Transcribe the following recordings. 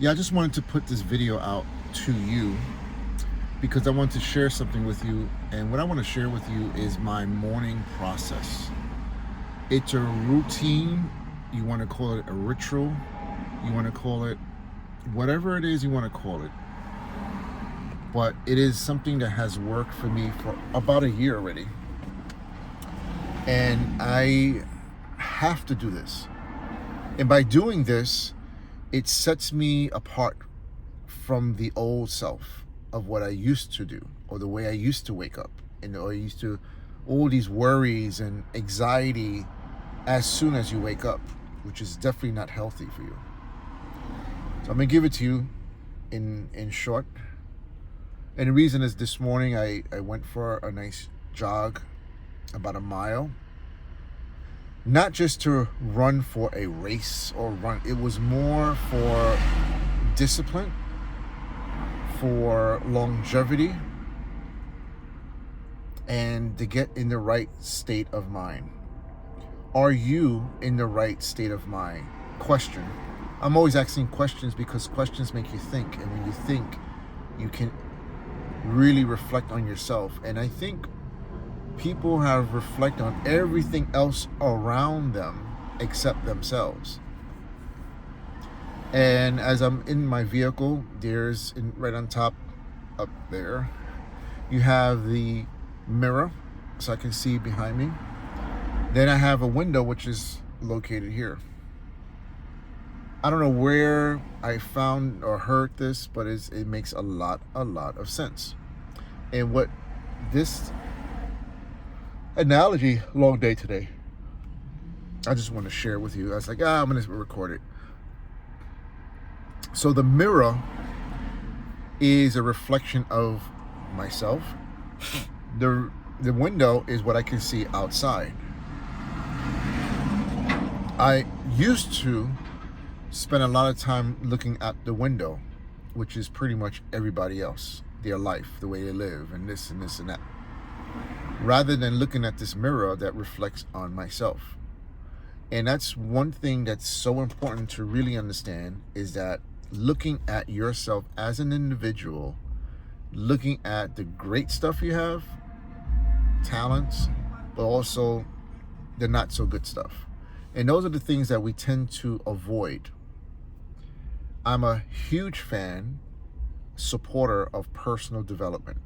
Yeah, I just wanted to put this video out to you because I want to share something with you. And what I want to share with you is my morning process. It's a routine. You want to call it a ritual. You want to call it whatever it is you want to call it. But it is something that has worked for me for about a year already. And I have to do this. And by doing this, it sets me apart from the old self of what I used to do or the way I used to wake up. And or I used to, all these worries and anxiety as soon as you wake up, which is definitely not healthy for you. So I'm going to give it to you in short. And the reason is this morning I went for a nice jog, about a mile. Not just to run for a race or run, it was more for discipline, for longevity, and to get in the right state of mind. Are you in the right state of mind? Question. I'm always asking questions because questions make you think. And when you think, you can really reflect on yourself. And I think people have reflected on everything else around them except themselves. And as I'm in my vehicle, there's right on top up there, you have the mirror so I can see behind me. Then I have a window which is located here. I don't know where I found or heard this, but it makes a lot of sense. And what this analogy, long day today, I just want to share with you. I was like, I'm going to record it. So the mirror is a reflection of myself. The window is what I can see outside. I used to spend a lot of time looking at the window, which is pretty much everybody else, their life, the way they live, and this and this and that, rather than looking at this mirror that reflects on myself. And that's one thing that's so important to really understand, is that looking at yourself as an individual, looking at the great stuff you have, talents, but also the not so good stuff. And those are the things that we tend to avoid. I'm a huge fan, supporter of personal development.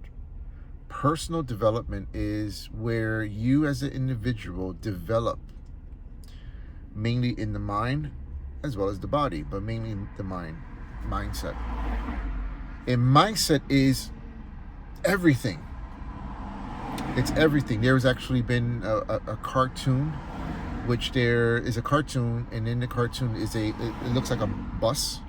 Personal development is where you as an individual develop, mainly in the mind as well as the body, but mainly the mindset. And mindset is everything. It's everything. There's actually been a cartoon, which there is a cartoon, and in the cartoon is it looks like a bus.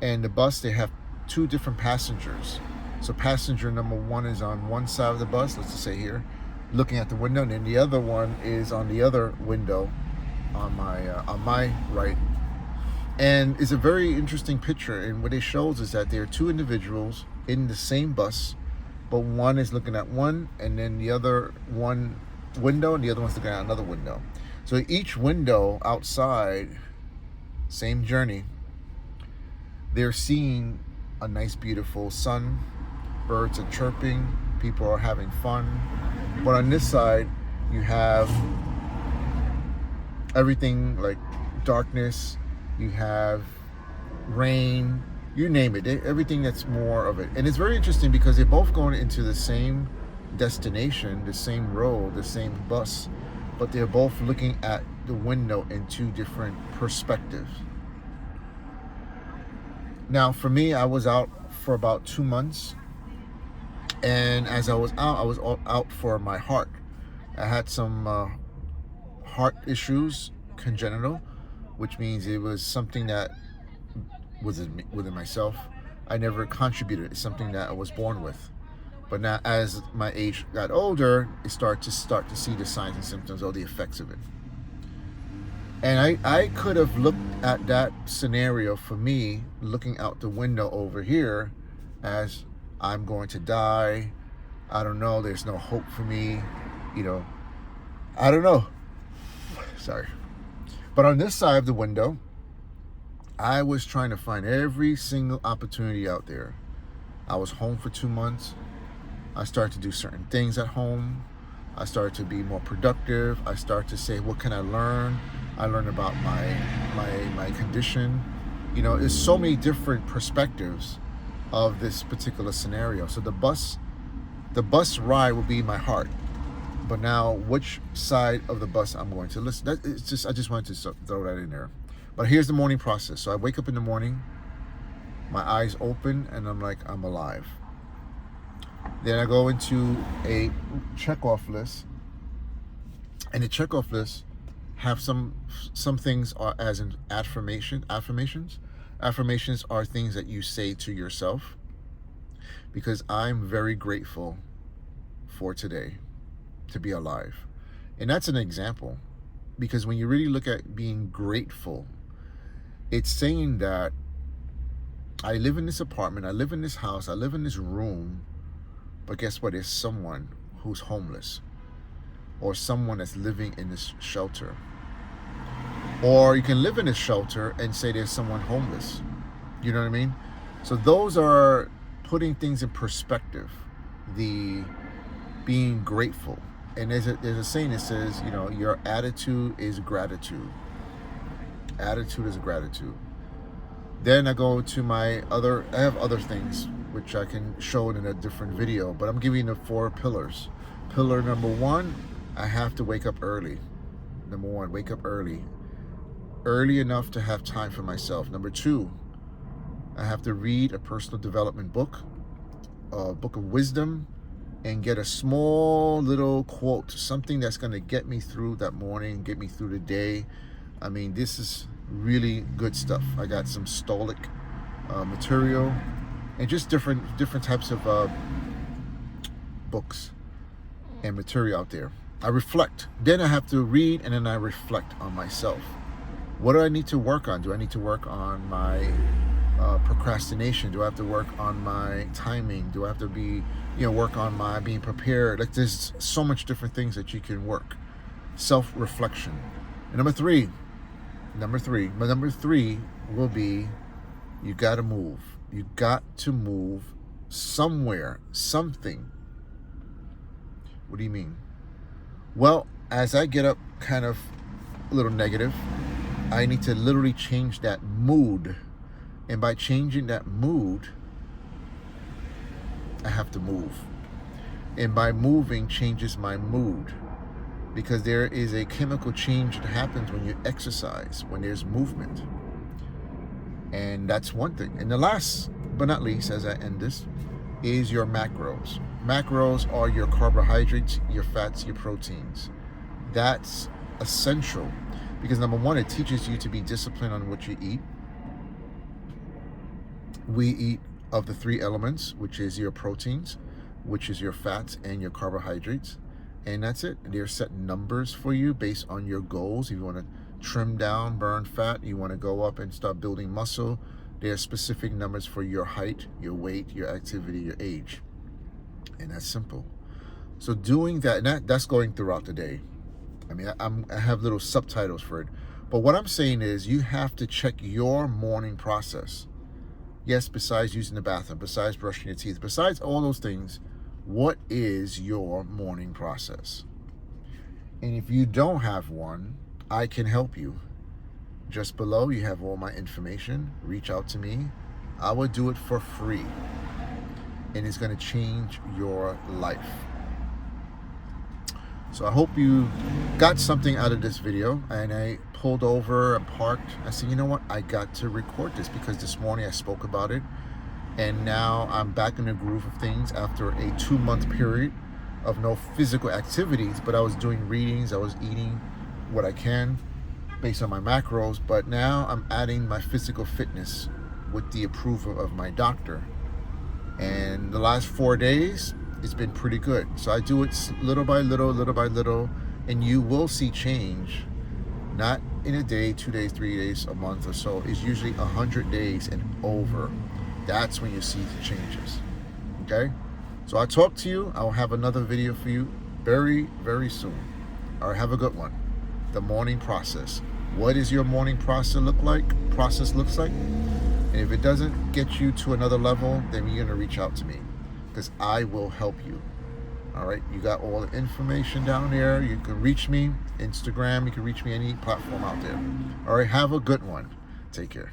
And the bus, they have two different passengers. So passenger number one is on one side of the bus, let's just say here, looking at the window, and then the other one is on the other window on my right. And it's a very interesting picture. And what it shows is that there are two individuals in the same bus, but one is looking at one, and then the other one window, and the other one's looking at another window. So each window outside, same journey, they're seeing a nice, beautiful sun, birds are chirping, people are having fun. But on this side, you have everything like darkness, you have rain, you name it, everything that's more of it. And it's very interesting because they're both going into the same destination, the same road, the same bus, but they're both looking at the window in two different perspectives. Now, for me, I was out for about 2 months. And as I was out for my heart. I had some heart issues, congenital, which means it was something that was within myself. I never contributed. It's something that I was born with. But now, as my age got older, it started to see the signs and symptoms or the effects of it. And I could have looked at that scenario for me, looking out the window over here, as I'm going to die. I don't know. There's no hope for me. I don't know. Sorry. But on this side of the window, I was trying to find every single opportunity out there. I was home for 2 months. I started to do certain things at home. I started to be more productive. I started to say, what can I learn? I learned about my condition. You know, there's so many different perspectives of this particular scenario. So the bus ride will be my heart. But now, which side of the bus I'm going to listen? I just wanted to throw that in there. But here's the morning process. So I wake up in the morning, my eyes open, and I'm like, I'm alive. Then I go into a checkoff list, and the checkoff list have some things are as in affirmations. Affirmations are things that you say to yourself, because I'm very grateful for today to be alive. And that's an example, because when you really look at being grateful, it's saying that I live in this apartment, I live in this house, I live in this room, but guess what? There's someone who's homeless, or someone that's living in this shelter. Or you can live in this shelter and say there's someone homeless. You know what I mean? So those are putting things in perspective, the being grateful. And there's a saying that says, you know, your attitude is gratitude. Attitude is gratitude. Then I go to I have other things which I can show in a different video, but I'm giving you the 4 pillars. Pillar number 1, I have to wake up early. Number 1, wake up early. Early enough to have time for myself. Number 2, I have to read a personal development book, a book of wisdom, and get a small little quote, something that's going to get me through that morning, get me through the day. I mean, this is really good stuff. I got some Stoic material, and just different types of books and material out there. I reflect. Then I have to read, and then I reflect on myself. What do I need to work on? Do I need to work on my procrastination? Do I have to work on my timing? Do I have to work on my being prepared? Like, there's so much different things that you can work. Self-reflection. And number three will be, you got to move. You got to move somewhere, something. What do you mean? Well, as I get up kind of a little negative, I need to literally change that mood. And by changing that mood, I have to move. And by moving changes my mood. Because there is a chemical change that happens when you exercise, when there's movement. And that's one thing. And the last but not least, as I end this, is your macros. Macros are your carbohydrates, your fats, your proteins. That's essential. Because number 1, it teaches you to be disciplined on what you eat. We eat of the 3 elements, which is your proteins, which is your fats and your carbohydrates. And that's it. They're set numbers for you based on your goals. If you want to trim down, burn fat, you want to go up and start building muscle, there are specific numbers for your height, your weight, your activity, your age. And that's simple. So doing that, and that's going throughout the day. I mean, I have little subtitles for it. But what I'm saying is, you have to check your morning process. Yes, besides using the bathroom, besides brushing your teeth, besides all those things, what is your morning process? And if you don't have one, I can help you. Just below, you have all my information. Reach out to me. I will do it for free. And it's going to change your life. So I hope you got something out of this video. And I pulled over and parked. I said, you know what? I got to record this because this morning I spoke about it. And now I'm back in the groove of things after a 2-month period of no physical activities. But I was doing readings. I was eating what I can based on my macros. But now I'm adding my physical fitness with the approval of my doctor. And the last 4 days, it's been pretty good. So I do it little by little, and you will see change. Not in a day, 2 days, 3 days, a month or so. It's usually 100 days and over. That's when you see the changes. Okay? So I'll talk to you. I'll have another video for you very, very soon. All right, have a good one. The morning process. what is your morning process looks like. And if it doesn't get you to another level, then you're going to reach out to me, because I will help you. All right, you got all the information down there. You can reach me Instagram. You can reach me any platform out there. All right, have a good one. Take care.